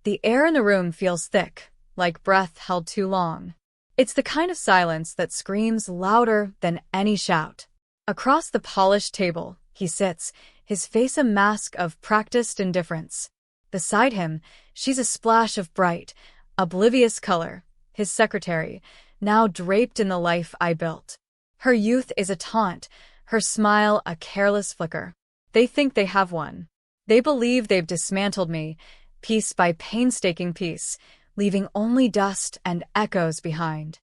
The air in the room feels thick, like breath held too long. It's the kind of silence that screams louder than any shout. Across the polished table, he sits, his face a mask of practiced indifference. Beside him, she's a splash of bright, oblivious color, his secretary, now draped in the life I built. Her youth is a taunt, her smile a careless flicker. They think they have won. They believe they've dismantled me, piece by painstaking piece, leaving only dust and echoes behind.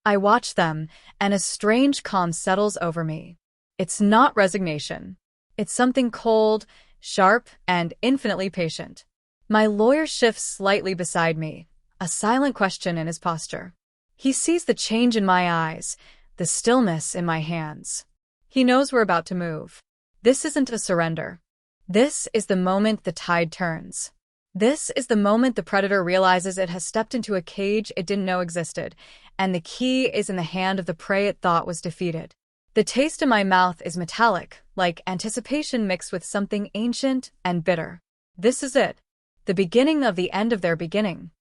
I watch them, and a strange calm settles over me. It's not resignation. It's something cold, sharp, and infinitely patient. My lawyer shifts slightly beside me, a silent question in his posture. He sees the change in my eyes, the stillness in my hands. He knows we're about to move. This isn't a surrender. This is the moment the tide turns. This is the moment the predator realizes it has stepped into a cage it didn't know existed, and the key is in the hand of the prey it thought was defeated. The taste in my mouth is metallic, like anticipation mixed with something ancient and bitter. This is it. The beginning of the end of their beginning.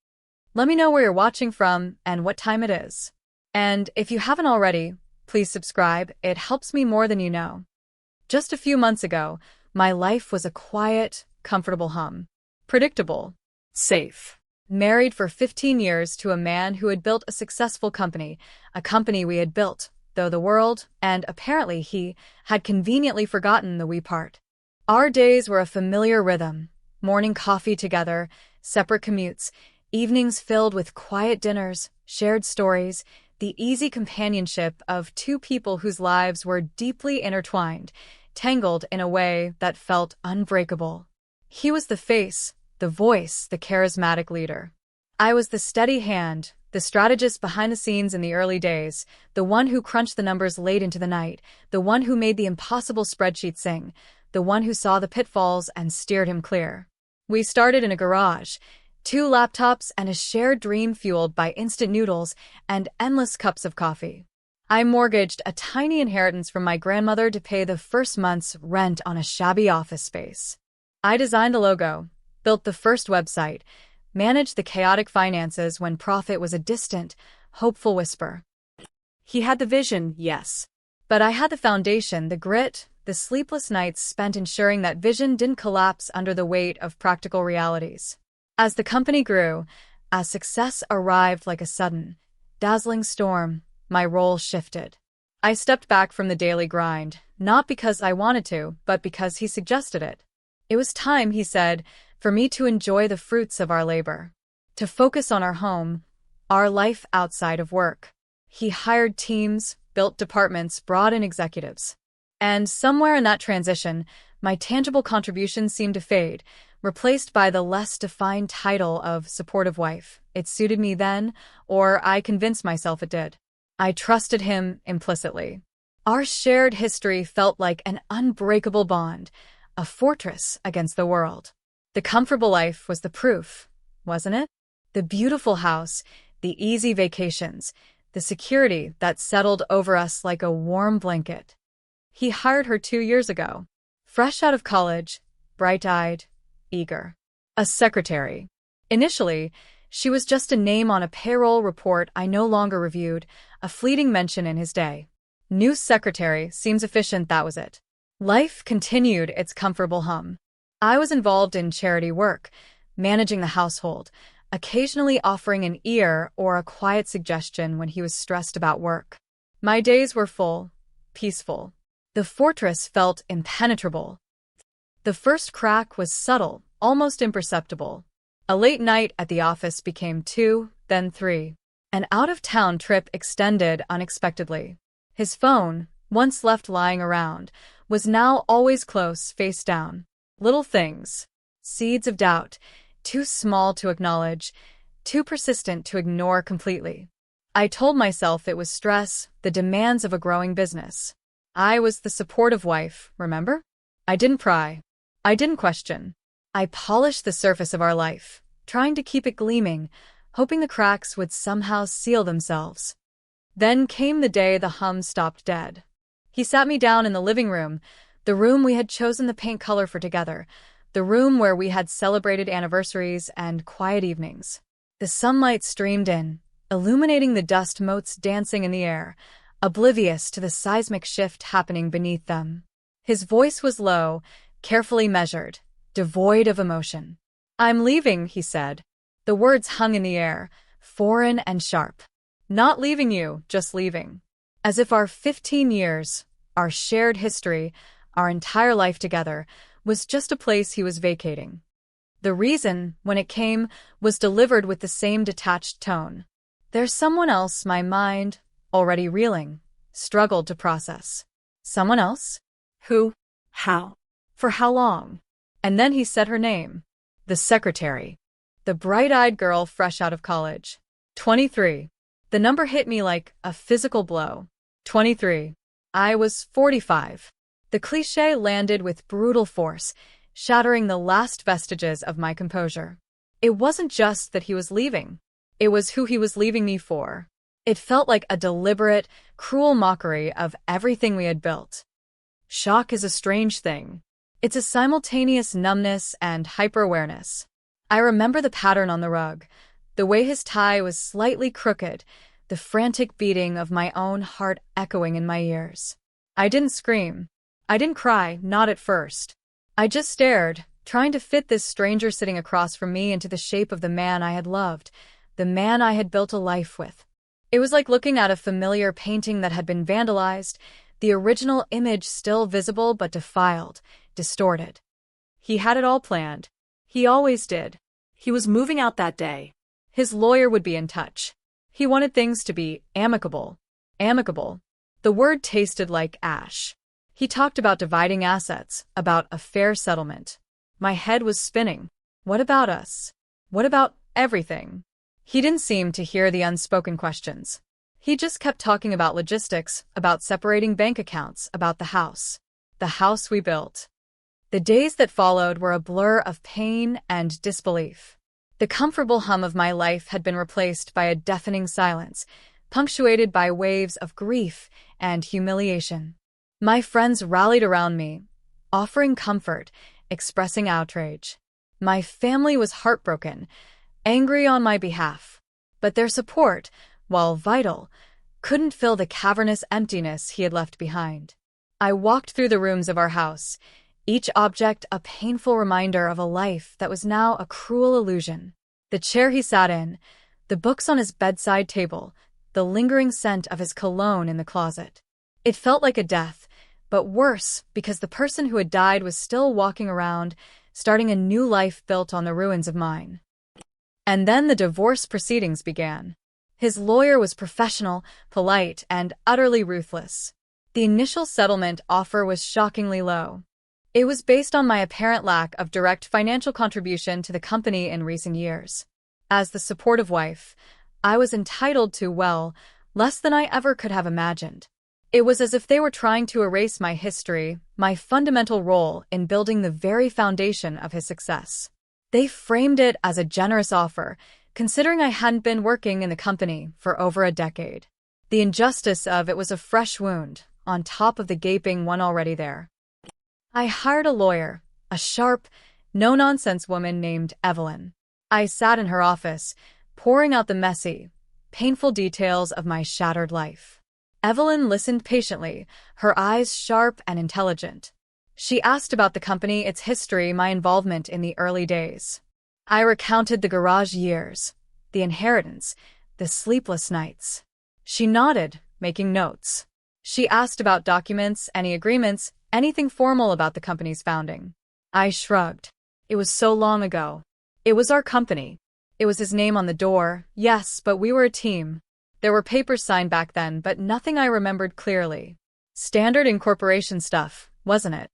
Let me know where you're watching from and what time it is. And if you haven't already, please subscribe. It helps me more than you know. Just a few months ago, my life was a quiet, comfortable hum. Predictable. Safe. Married for 15 years to a man who had built a successful company, a company we had built, though the world, and apparently he, had conveniently forgotten the we part. Our days were a familiar rhythm. Morning coffee together, separate commutes, evenings filled with quiet dinners, shared stories, the easy companionship of two people whose lives were deeply intertwined, tangled in a way that felt unbreakable. He was the face, the voice, the charismatic leader. I was the steady hand, the strategist behind the scenes in the early days, the one who crunched the numbers late into the night, the one who made the impossible spreadsheet sing, the one who saw the pitfalls and steered him clear. We started in a garage, 2 laptops and a shared dream fueled by instant noodles and endless cups of coffee. I mortgaged a tiny inheritance from my grandmother to pay the first month's rent on a shabby office space. I designed the logo, built the first website, managed the chaotic finances when profit was a distant, hopeful whisper. He had the vision, yes. But I had the foundation, the grit, the sleepless nights spent ensuring that vision didn't collapse under the weight of practical realities. As the company grew, as success arrived like a sudden, dazzling storm, my role shifted. I stepped back from the daily grind, not because I wanted to, but because he suggested it. It was time, he said, for me to enjoy the fruits of our labor, to focus on our home, our life outside of work. He hired teams, built departments, brought in executives. And somewhere in that transition, my tangible contributions seemed to fade, replaced by the less defined title of supportive wife. It suited me then, or I convinced myself it did. I trusted him implicitly. Our shared history felt like an unbreakable bond, a fortress against the world. The comfortable life was the proof, wasn't it? The beautiful house, the easy vacations, the security that settled over us like a warm blanket. He hired her 2 years ago, fresh out of college, bright-eyed, eager. A secretary. Initially, she was just a name on a payroll report I no longer reviewed, a fleeting mention in his day. New secretary, seems efficient, that was it. Life continued its comfortable hum. I was involved in charity work, managing the household, occasionally offering an ear or a quiet suggestion when he was stressed about work. My days were full, peaceful. The fortress felt impenetrable. The first crack was subtle, almost imperceptible. A late night at the office became 2, then 3. An out-of-town trip extended unexpectedly. His phone, once left lying around, was now always close, face down. Little things. Seeds of doubt, too small to acknowledge, too persistent to ignore completely. I told myself it was stress, the demands of a growing business. I was the supportive wife, remember? I didn't pry. I didn't question. I polished the surface of our life, trying to keep it gleaming, hoping the cracks would somehow seal themselves. Then came the day the hum stopped dead. He sat me down in the living room, the room we had chosen the paint color for together, the room where we had celebrated anniversaries and quiet evenings. The sunlight streamed in, illuminating the dust motes dancing in the air, oblivious to the seismic shift happening beneath them. His voice was low, carefully measured, devoid of emotion. "I'm leaving," he said. The words hung in the air, foreign and sharp. "Not leaving you, just leaving." As if our 15 years, our shared history, our entire life together, was just a place he was vacating. The reason, when it came, was delivered with the same detached tone. "There's someone else," my mind, already reeling, struggled to process. Someone else? Who? How? For how long? And then he said her name. The secretary. The bright-eyed girl fresh out of college. 23. The number hit me like a physical blow. 23. I was 45. The cliché landed with brutal force, shattering the last vestiges of my composure. It wasn't just that he was leaving. It was who he was leaving me for. It felt like a deliberate, cruel mockery of everything we had built. Shock is a strange thing. It's a simultaneous numbness and hyper-awareness. I remember the pattern on the rug, the way his tie was slightly crooked, the frantic beating of my own heart echoing in my ears. I didn't scream. I didn't cry, not at first. I just stared, trying to fit this stranger sitting across from me into the shape of the man I had loved, the man I had built a life with. It was like looking at a familiar painting that had been vandalized, the original image still visible but defiled, distorted. He had it all planned. He always did. He was moving out that day. His lawyer would be in touch. He wanted things to be amicable. Amicable. The word tasted like ash. He talked about dividing assets, about a fair settlement. My head was spinning. What about us? What about everything? He didn't seem to hear the unspoken questions. He just kept talking about logistics, about separating bank accounts, about the house. The house we built. The days that followed were a blur of pain and disbelief. The comfortable hum of my life had been replaced by a deafening silence, punctuated by waves of grief and humiliation. My friends rallied around me, offering comfort, expressing outrage. My family was heartbroken, angry on my behalf. But their support, while vital, couldn't fill the cavernous emptiness he had left behind. I walked through the rooms of our house, each object a painful reminder of a life that was now a cruel illusion. The chair he sat in, the books on his bedside table, the lingering scent of his cologne in the closet. It felt like a death, but worse because the person who had died was still walking around, starting a new life built on the ruins of mine. And then the divorce proceedings began. His lawyer was professional, polite, and utterly ruthless. The initial settlement offer was shockingly low. It was based on my apparent lack of direct financial contribution to the company in recent years. As the supportive wife, I was entitled to, well, less than I ever could have imagined. It was as if they were trying to erase my history, my fundamental role in building the very foundation of his success. They framed it as a generous offer, considering I hadn't been working in the company for over a decade. The injustice of it was a fresh wound, on top of the gaping one already there. I hired a lawyer, a sharp, no-nonsense woman named Evelyn. I sat in her office, pouring out the messy, painful details of my shattered life. Evelyn listened patiently, her eyes sharp and intelligent. She asked about the company, its history, my involvement in the early days. I recounted the garage years, the inheritance, the sleepless nights. She nodded, making notes. She asked about documents, any agreements, anything formal about the company's founding. I shrugged. It was so long ago. It was our company. It was his name on the door, yes, but we were a team. There were papers signed back then, but nothing I remembered clearly. Standard incorporation stuff, wasn't it?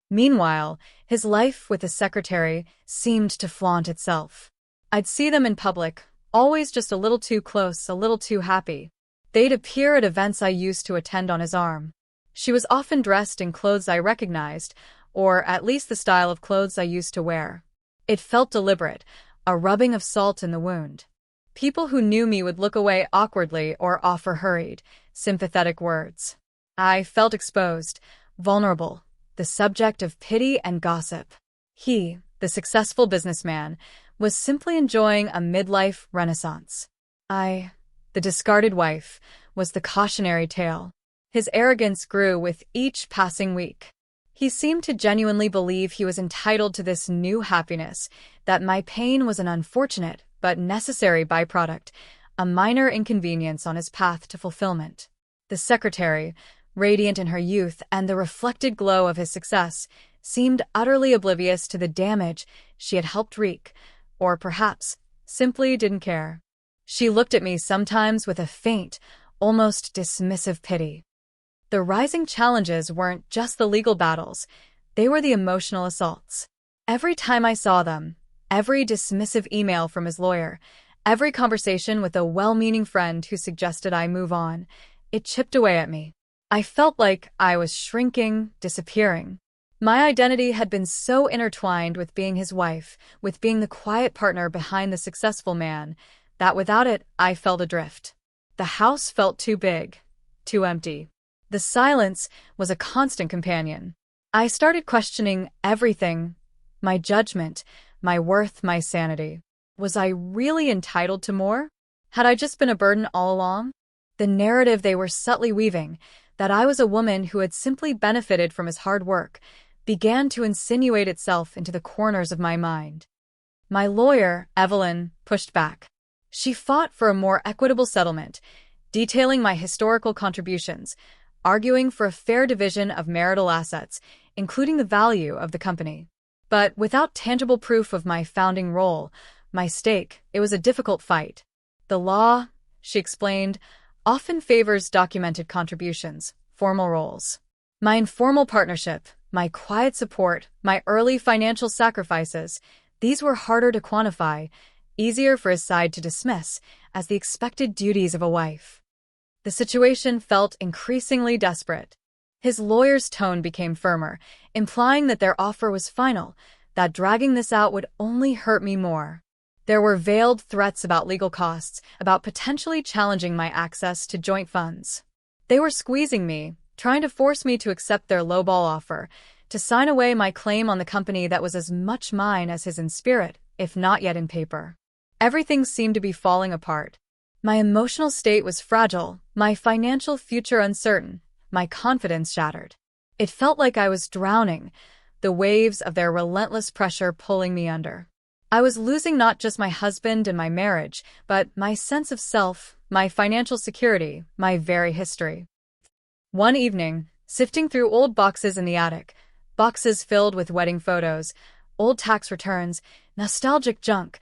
Meanwhile, his life with the secretary seemed to flaunt itself. I'd see them in public, always just a little too close, a little too happy. They'd appear at events I used to attend on his arm. She was often dressed in clothes I recognized, or at least the style of clothes I used to wear. It felt deliberate, a rubbing of salt in the wound. People who knew me would look away awkwardly or offer hurried, sympathetic words. I felt exposed, vulnerable, the subject of pity and gossip. He, the successful businessman, was simply enjoying a midlife renaissance. The discarded wife, was the cautionary tale. His arrogance grew with each passing week. He seemed to genuinely believe he was entitled to this new happiness, that my pain was an unfortunate but necessary byproduct, a minor inconvenience on his path to fulfillment. The secretary, radiant in her youth and the reflected glow of his success, seemed utterly oblivious to the damage she had helped wreak, or perhaps simply didn't care. She looked at me sometimes with a faint, almost dismissive pity. The rising challenges weren't just the legal battles, they were the emotional assaults. Every time I saw them, every dismissive email from his lawyer, every conversation with a well-meaning friend who suggested I move on, it chipped away at me. I felt like I was shrinking, disappearing. My identity had been so intertwined with being his wife, with being the quiet partner behind the successful man, that without it, I felt adrift. The house felt too big, too empty. The silence was a constant companion. I started questioning everything, my judgment, my worth, my sanity. Was I really entitled to more? Had I just been a burden all along? The narrative they were subtly weaving, that I was a woman who had simply benefited from his hard work, began to insinuate itself into the corners of my mind. My lawyer, Evelyn, pushed back. She fought for a more equitable settlement, detailing my historical contributions, arguing for a fair division of marital assets, including the value of the company. But without tangible proof of my founding role, my stake, it was a difficult fight. The law, she explained, often favors documented contributions, formal roles. My informal partnership, my quiet support, my early financial sacrifices, these were harder to quantify, easier for his side to dismiss as the expected duties of a wife. The situation felt increasingly desperate. His lawyer's tone became firmer, implying that their offer was final, that dragging this out would only hurt me more. There were veiled threats about legal costs, about potentially challenging my access to joint funds. They were squeezing me, trying to force me to accept their lowball offer, to sign away my claim on the company that was as much mine as his in spirit, if not yet in paper. Everything seemed to be falling apart. My emotional state was fragile, my financial future uncertain, my confidence shattered. It felt like I was drowning, the waves of their relentless pressure pulling me under. I was losing not just my husband and my marriage, but my sense of self, my financial security, my very history. One evening, sifting through old boxes in the attic, boxes filled with wedding photos, old tax returns, nostalgic junk,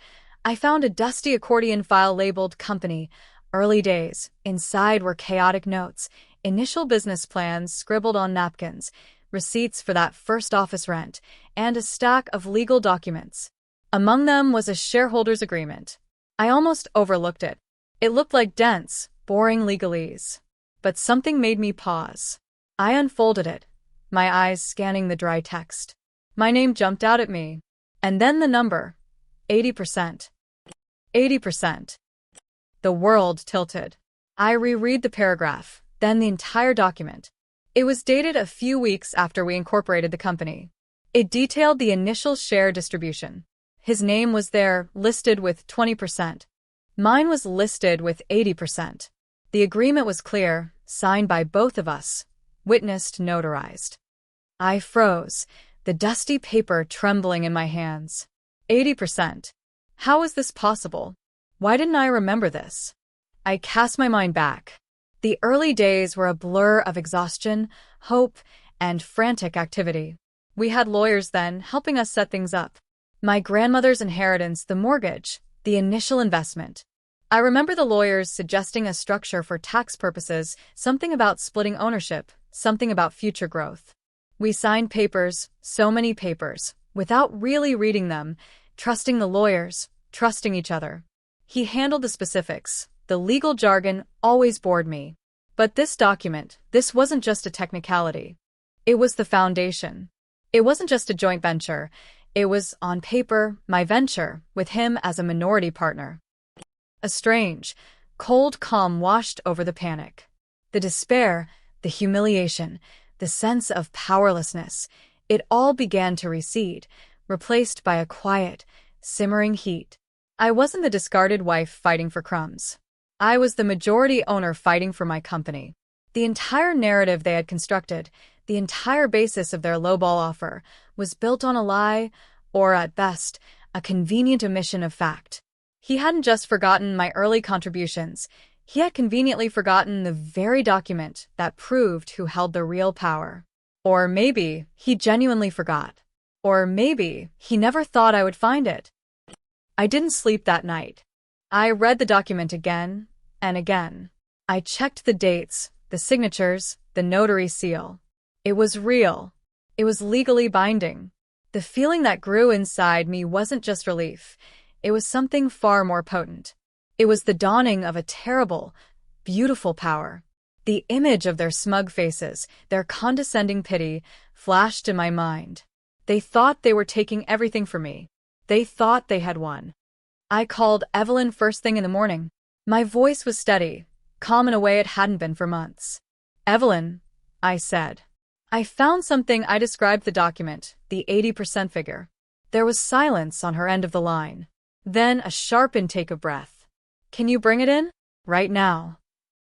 I found a dusty accordion file labeled Company, Early Days. Inside were chaotic notes, initial business plans scribbled on napkins, receipts for that first office rent, and a stack of legal documents. Among them was a shareholders' agreement. I almost overlooked it. It looked like dense, boring legalese. But something made me pause. I unfolded it, my eyes scanning the dry text. My name jumped out at me. And then the number, 80%. 80%. The world tilted. I reread the paragraph, then the entire document. It was dated a few weeks after we incorporated the company. It detailed the initial share distribution. His name was there, listed with 20%. Mine was listed with 80%. The agreement was clear, signed by both of us, witnessed, notarized. I froze, the dusty paper trembling in my hands. 80%. How was this possible? Why didn't I remember this? I cast my mind back. The early days were a blur of exhaustion, hope, and frantic activity. We had lawyers then, helping us set things up. My grandmother's inheritance, the mortgage, the initial investment. I remember the lawyers suggesting a structure for tax purposes, something about splitting ownership, something about future growth. We signed papers, so many papers, without really reading them, trusting the lawyers, trusting each other. He handled the specifics. The legal jargon always bored me. But this document, this wasn't just a technicality. It was the foundation. It wasn't just a joint venture. It was, on paper, my venture, with him as a minority partner. A strange, cold calm washed over the panic. The despair, the humiliation, the sense of powerlessness, it all began to recede, replaced by a quiet, simmering heat. I wasn't the discarded wife fighting for crumbs. I was the majority owner fighting for my company. The entire narrative they had constructed, the entire basis of their lowball offer, was built on a lie, or at best, a convenient omission of fact. He hadn't just forgotten my early contributions. He had conveniently forgotten the very document that proved who held the real power. Or maybe he genuinely forgot. Or maybe he never thought I would find it. I didn't sleep that night. I read the document again and again. I checked the dates, the signatures, the notary seal. It was real. It was legally binding. The feeling that grew inside me wasn't just relief. It was something far more potent. It was the dawning of a terrible, beautiful power. The image of their smug faces, their condescending pity, flashed in my mind. They thought they were taking everything from me. They thought they had won. I called Evelyn first thing in the morning. My voice was steady, calm in a way it hadn't been for months. "Evelyn," I said. I found something. I described the document, the 80% figure. There was silence on her end of the line. Then a sharp intake of breath. "Can you bring it in? Right now."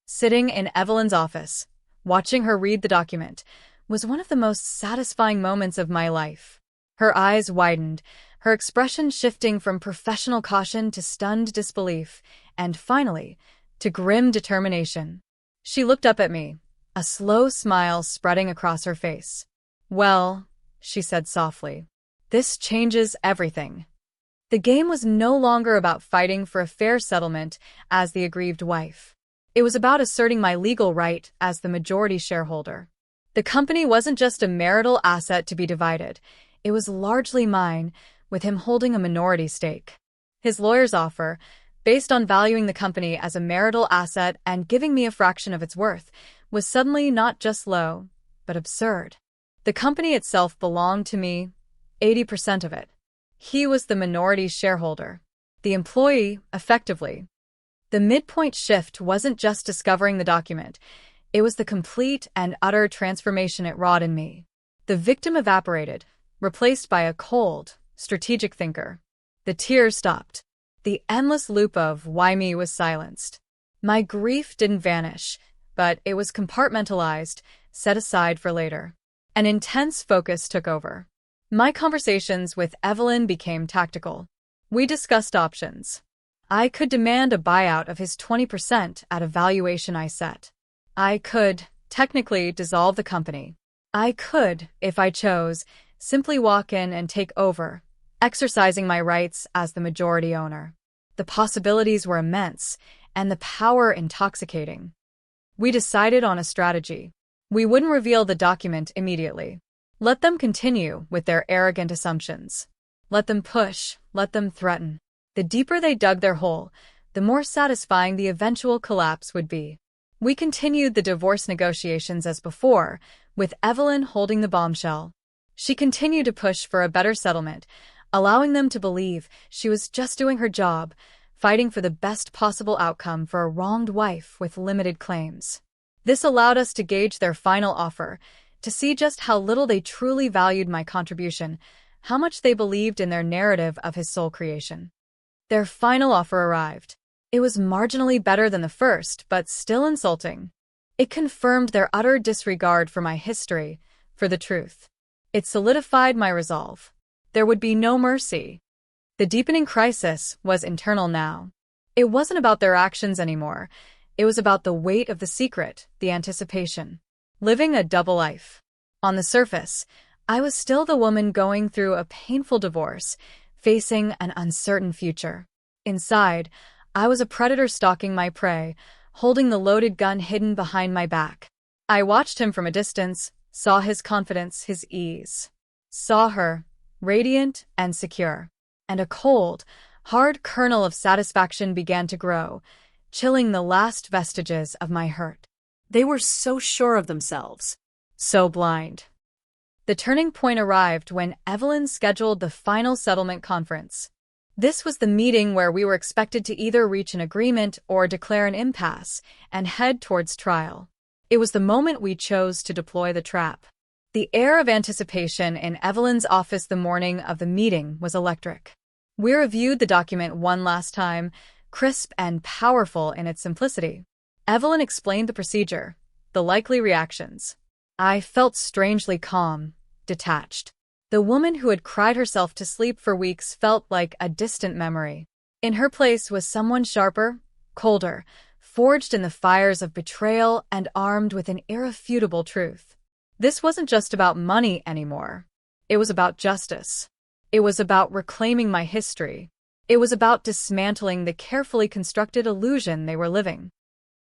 Sitting in Evelyn's office, watching her read the document, was one of the most satisfying moments of my life. Her eyes widened, her expression shifting from professional caution to stunned disbelief, and finally, to grim determination. She looked up at me, a slow smile spreading across her face. "Well," she said softly, "this changes everything." The game was no longer about fighting for a fair settlement as the aggrieved wife. It was about asserting my legal right as the majority shareholder. The company wasn't just a marital asset to be divided. It was largely mine, with him holding a minority stake. His lawyer's offer, based on valuing the company as a marital asset and giving me a fraction of its worth, was suddenly not just low, but absurd. The company itself belonged to me, 80% of it. He was the minority shareholder, the employee, effectively. The midpoint shift wasn't just discovering the document. It was the complete and utter transformation it wrought in me. The victim evaporated, replaced by a cold, strategic thinker. The tears stopped. The endless loop of why me was silenced. My grief didn't vanish, but it was compartmentalized, set aside for later. An intense focus took over. My conversations with Evelyn became tactical. We discussed options. I could demand a buyout of his 20% at a valuation I set. I could, technically, dissolve the company. I could, if I chose, simply walk in and take over, exercising my rights as the majority owner. The possibilities were immense, and the power intoxicating. We decided on a strategy. We wouldn't reveal the document immediately. Let them continue with their arrogant assumptions. Let them push, let them threaten. The deeper they dug their hole, the more satisfying the eventual collapse would be. We continued the divorce negotiations as before, with Evelyn holding the bombshell. She continued to push for a better settlement, allowing them to believe she was just doing her job, fighting for the best possible outcome for a wronged wife with limited claims. This allowed us to gauge their final offer, to see just how little they truly valued my contribution, how much they believed in their narrative of his sole creation. Their final offer arrived. It was marginally better than the first, but still insulting. It confirmed their utter disregard for my history, for the truth. It solidified my resolve. There would be no mercy. The deepening crisis was internal now. It wasn't about their actions anymore. It was about the weight of the secret, the anticipation. Living a double life. On the surface, I was still the woman going through a painful divorce, facing an uncertain future. Inside, I was a predator stalking my prey, holding the loaded gun hidden behind my back. I watched him from a distance, saw his confidence, his ease. Saw her, radiant and secure. And a cold, hard kernel of satisfaction began to grow, chilling the last vestiges of my hurt. They were so sure of themselves, so blind. The turning point arrived when Evelyn scheduled the final settlement conference. This was the meeting where we were expected to either reach an agreement or declare an impasse and head towards trial. It was the moment we chose to deploy the trap. The air of anticipation in Evelyn's office the morning of the meeting was electric. We reviewed the document one last time, crisp and powerful in its simplicity. Evelyn explained the procedure, the likely reactions. I felt strangely calm, detached. The woman who had cried herself to sleep for weeks felt like a distant memory. In her place was someone sharper, colder, forged in the fires of betrayal and armed with an irrefutable truth. This wasn't just about money anymore. It was about justice. It was about reclaiming my history. It was about dismantling the carefully constructed illusion they were living.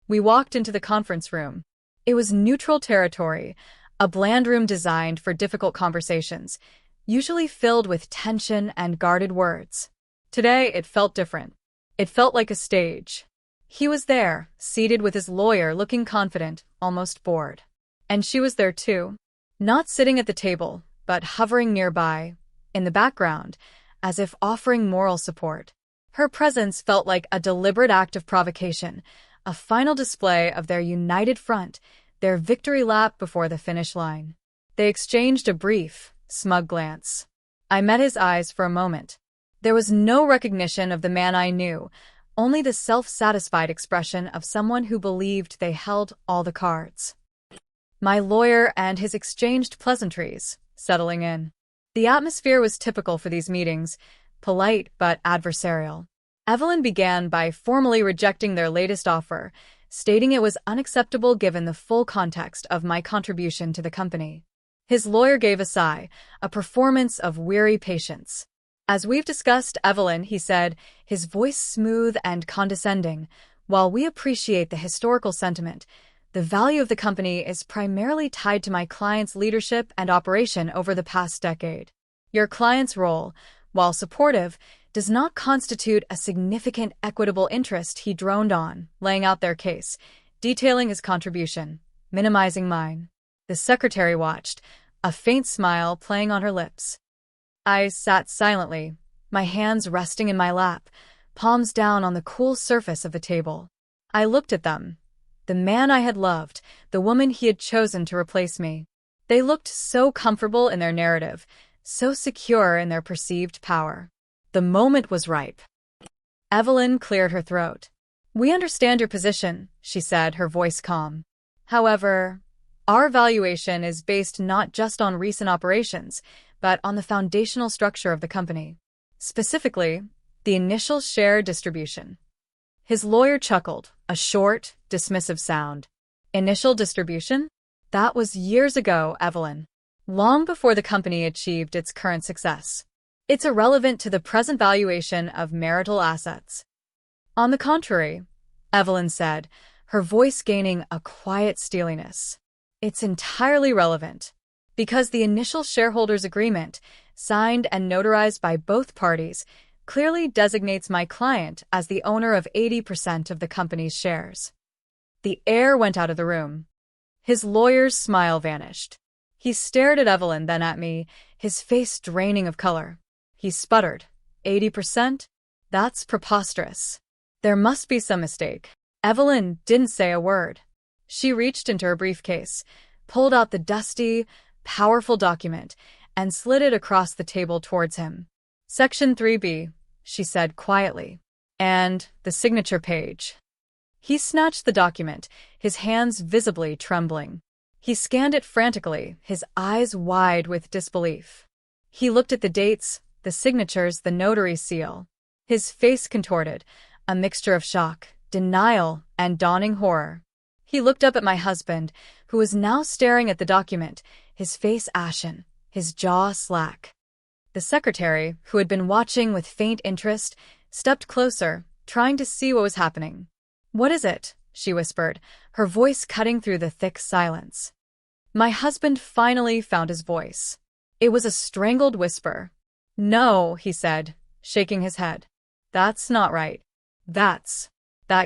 We walked into the conference room. It was neutral territory, a bland room designed for difficult conversations, usually filled with tension and guarded words. Today, it felt different. It felt like a stage. He was there, seated with his lawyer, looking confident, almost bored. And she was there too, not sitting at the table, but hovering nearby, in the background, as if offering moral support. Her presence felt like a deliberate act of provocation, a final display of their united front, their victory lap before the finish line. They exchanged a brief, smug glance. I met his eyes for a moment. There was no recognition of the man I knew, only the self-satisfied expression of someone who believed they held all the cards. My lawyer and his exchanged pleasantries, settling in. The atmosphere was typical for these meetings, polite but adversarial. Evelyn began by formally rejecting their latest offer, stating it was unacceptable given the full context of my contribution to the company. His lawyer gave a sigh, a performance of weary patience. As we've discussed, Evelyn, he said, his voice smooth and condescending, while we appreciate the historical sentiment, the value of the company is primarily tied to my client's leadership and operation over the past decade. Your client's role, while supportive, does not constitute a significant equitable interest, he droned on, laying out their case, detailing his contribution, minimizing mine. The secretary watched, a faint smile playing on her lips. I sat silently, my hands resting in my lap, palms down on the cool surface of the table. I looked at them. The man I had loved, the woman he had chosen to replace me. They looked so comfortable in their narrative, so secure in their perceived power. The moment was ripe. Evelyn cleared her throat. We understand your position, she said, her voice calm. However, our valuation is based not just on recent operations, but on the foundational structure of the company. Specifically, the initial share distribution. His lawyer chuckled, a short, dismissive sound. Initial distribution? That was years ago, Evelyn. Long before the company achieved its current success. It's irrelevant to the present valuation of marital assets. On the contrary, Evelyn said, her voice gaining a quiet steeliness. It's entirely relevant. Because the initial shareholders' agreement, signed and notarized by both parties, clearly designates my client as the owner of 80% of the company's shares. The air went out of the room. His lawyer's smile vanished. He stared at Evelyn, then at me, his face draining of color. He sputtered, 80%? That's preposterous. There must be some mistake. Evelyn didn't say a word. She reached into her briefcase, pulled out the dusty, powerful document, and slid it across the table towards him. Section 3B, she said quietly. And the signature page. He snatched the document, his hands visibly trembling. He scanned it frantically, his eyes wide with disbelief. He looked at the dates, the signatures, the notary seal. His face contorted, a mixture of shock, denial, and dawning horror. He looked up at my husband, who was now staring at the document, his face ashen, his jaw slack. The secretary, who had been watching with faint interest, stepped closer, trying to see what was happening. "What is it?" she whispered, her voice cutting through the thick silence. My husband finally found his voice. It was a strangled whisper. "No," he said, shaking his head. "That's not right. That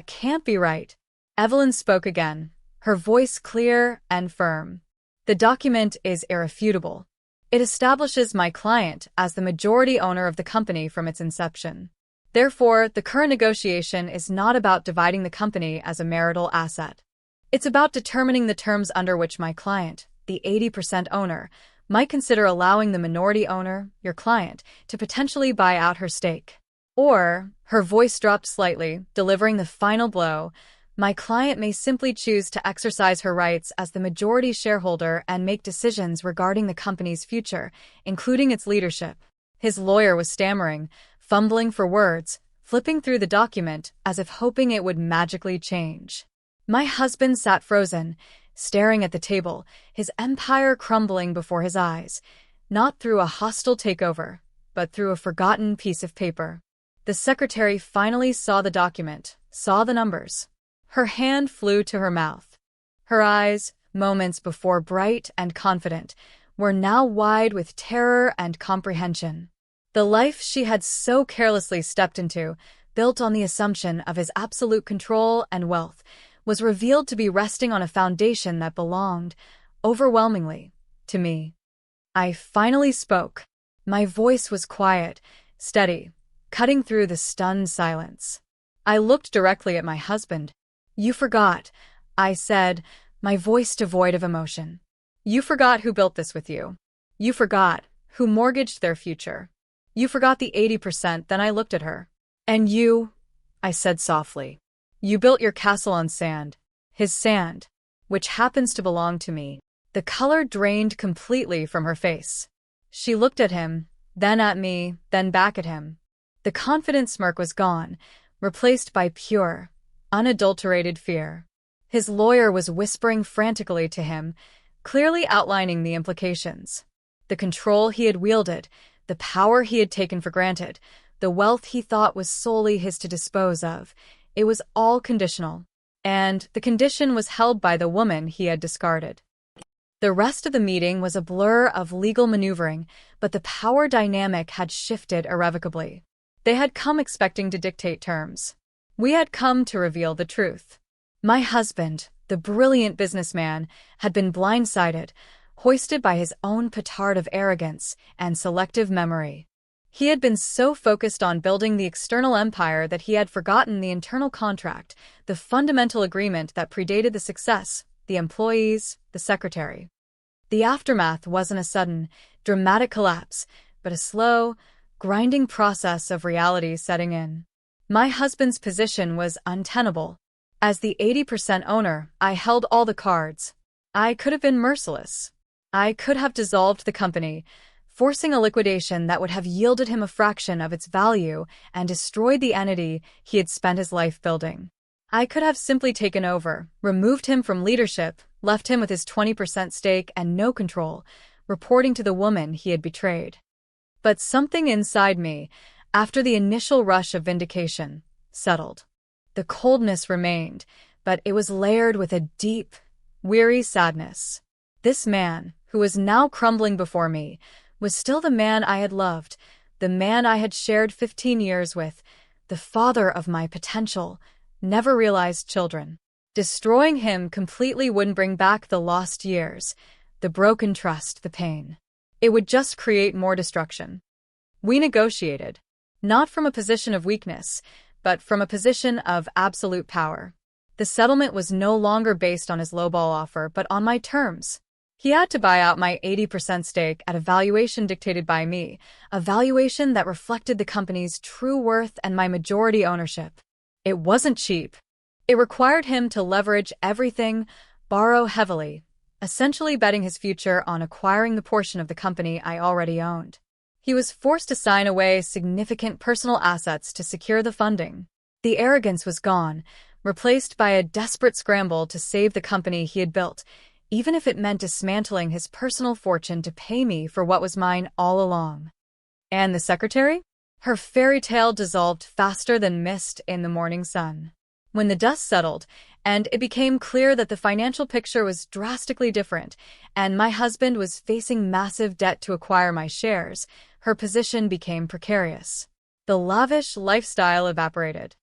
can't be right." Evelyn spoke again, her voice clear and firm. "The document is irrefutable. It establishes my client as the majority owner of the company from its inception. Therefore, the current negotiation is not about dividing the company as a marital asset. It's about determining the terms under which my client, the 80% owner, might consider allowing the minority owner, your client, to potentially buy out her stake. Or, her voice dropped slightly, delivering the final blow, my client may simply choose to exercise her rights as the majority shareholder and make decisions regarding the company's future, including its leadership. His lawyer was stammering, fumbling for words, flipping through the document as if hoping it would magically change. My husband sat frozen, staring at the table, his empire crumbling before his eyes, not through a hostile takeover, but through a forgotten piece of paper. The secretary finally saw the document, saw the numbers. Her hand flew to her mouth. Her eyes, moments before bright and confident, were now wide with terror and comprehension. The life she had so carelessly stepped into, built on the assumption of his absolute control and wealth, was revealed to be resting on a foundation that belonged, overwhelmingly, to me. I finally spoke. My voice was quiet, steady, cutting through the stunned silence. I looked directly at my husband. "You forgot," I said, my voice devoid of emotion. "You forgot who built this with you. You forgot who mortgaged their future. You forgot the 80%. Then I looked at her. "And you," I said softly, "you built your castle on sand. His sand, which happens to belong to me." The color drained completely from her face. She looked at him, then at me, then back at him. The confident smirk was gone, replaced by pure, unadulterated fear. His lawyer was whispering frantically to him, clearly outlining the implications. The control he had wielded, the power he had taken for granted, the wealth he thought was solely his to dispose of, it was all conditional. And the condition was held by the woman he had discarded. The rest of the meeting was a blur of legal maneuvering, but the power dynamic had shifted irrevocably. They had come expecting to dictate terms. We had come to reveal the truth. My husband, the brilliant businessman, had been blindsided, hoisted by his own petard of arrogance and selective memory. He had been so focused on building the external empire that he had forgotten the internal contract, the fundamental agreement that predated the success, the employees, the secretary. The aftermath wasn't a sudden, dramatic collapse, but a slow, grinding process of reality setting in. My husband's position was untenable. As the 80% owner, I held all the cards. I could have been merciless. I could have dissolved the company, forcing a liquidation that would have yielded him a fraction of its value and destroyed the entity he had spent his life building. I could have simply taken over, removed him from leadership, left him with his 20% stake and no control, reporting to the woman he had betrayed. But something inside me, after the initial rush of vindication, settled. The coldness remained, but it was layered with a deep, weary sadness. This man, who was now crumbling before me, was still the man I had loved, the man I had shared 15 years with, the father of my potential, never realized children. Destroying him completely wouldn't bring back the lost years, the broken trust, the pain. It would just create more destruction. We negotiated, not from a position of weakness, but from a position of absolute power. The settlement was no longer based on his lowball offer, but on my terms. He had to buy out my 80% stake at a valuation dictated by me, a valuation that reflected the company's true worth and my majority ownership. It wasn't cheap. It required him to leverage everything, borrow heavily, essentially betting his future on acquiring the portion of the company I already owned. He was forced to sign away significant personal assets to secure the funding. The arrogance was gone, replaced by a desperate scramble to save the company he had built, even if it meant dismantling his personal fortune to pay me for what was mine all along. And the secretary? Her fairy tale dissolved faster than mist in the morning sun. When the dust settled, and it became clear that the financial picture was drastically different, and my husband was facing massive debt to acquire my shares, her position became precarious. The lavish lifestyle evaporated.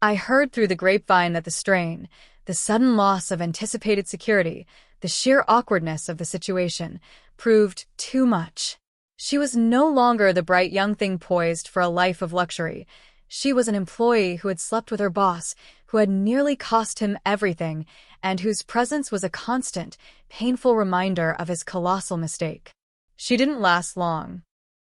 I heard through the grapevine that the strain, the sudden loss of anticipated security, the sheer awkwardness of the situation, proved too much. She was no longer the bright young thing poised for a life of luxury. She was an employee who had slept with her boss, who had nearly cost him everything, and whose presence was a constant, painful reminder of his colossal mistake. She didn't last long.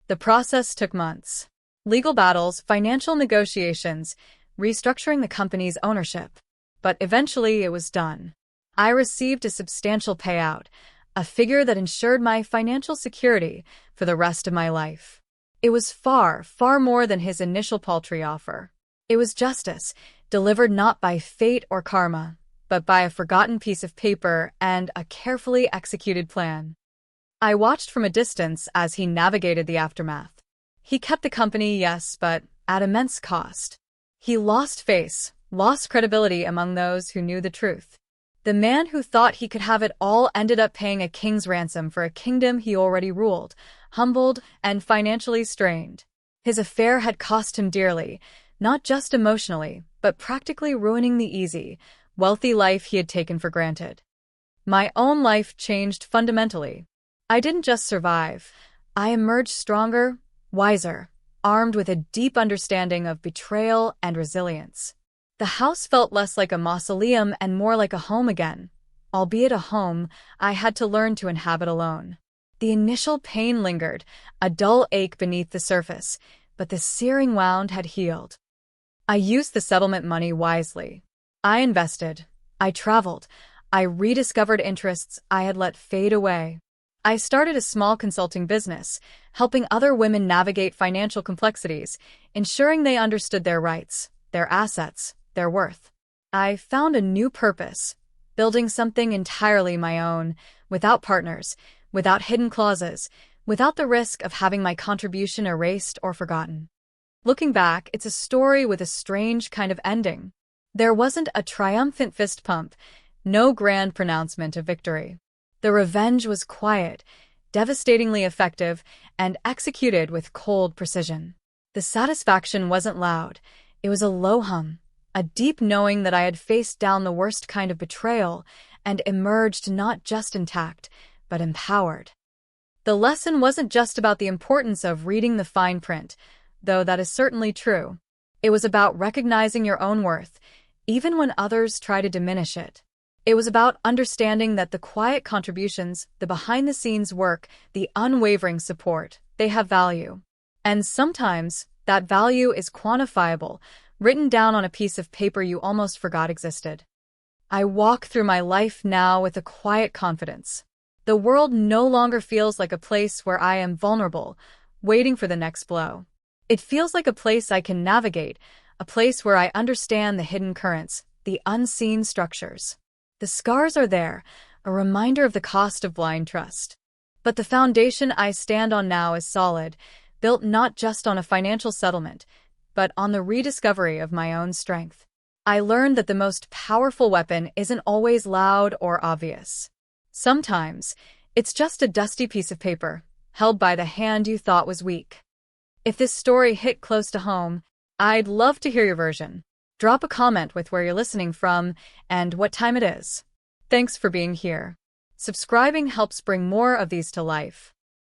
The process took months. Legal battles, financial negotiations, restructuring the company's ownership. But eventually it was done. I received a substantial payout, a figure that ensured my financial security for the rest of my life. It was far, far more than his initial paltry offer. It was justice, delivered not by fate or karma, but by a forgotten piece of paper and a carefully executed plan. I watched from a distance as he navigated the aftermath. He kept the company, yes, but at immense cost. He lost face, lost credibility among those who knew the truth. The man who thought he could have it all ended up paying a king's ransom for a kingdom he already ruled, humbled and financially strained. His affair had cost him dearly, not just emotionally, but practically ruining the easy, wealthy life he had taken for granted. My own life changed fundamentally. I didn't just survive. I emerged stronger, wiser, armed with a deep understanding of betrayal and resilience. The house felt less like a mausoleum and more like a home again. Albeit a home, I had to learn to inhabit alone. The initial pain lingered, a dull ache beneath the surface, but the searing wound had healed. I used the settlement money wisely. I invested. I traveled. I rediscovered interests I had let fade away. I started a small consulting business, helping other women navigate financial complexities, ensuring they understood their rights, their assets, their worth. I found a new purpose, building something entirely my own, without partners, without hidden clauses, without the risk of having my contribution erased or forgotten. Looking back, it's a story with a strange kind of ending. There wasn't a triumphant fist pump, no grand pronouncement of victory. The revenge was quiet, devastatingly effective, and executed with cold precision. The satisfaction wasn't loud. It was a low hum, a deep knowing that I had faced down the worst kind of betrayal and emerged not just intact, but empowered. The lesson wasn't just about the importance of reading the fine print, though that is certainly true. It was about recognizing your own worth, even when others try to diminish it. It was about understanding that the quiet contributions, the behind-the-scenes work, the unwavering support, they have value. And sometimes, that value is quantifiable, written down on a piece of paper you almost forgot existed. I walk through my life now with a quiet confidence. The world no longer feels like a place where I am vulnerable, waiting for the next blow. It feels like a place I can navigate, a place where I understand the hidden currents, the unseen structures. The scars are there, a reminder of the cost of blind trust. But the foundation I stand on now is solid, built not just on a financial settlement, but on the rediscovery of my own strength. I learned that the most powerful weapon isn't always loud or obvious. Sometimes, it's just a dusty piece of paper, held by the hand you thought was weak. If this story hit close to home, I'd love to hear your version. Drop a comment with where you're listening from and what time it is. Thanks for being here. Subscribing helps bring more of these to life.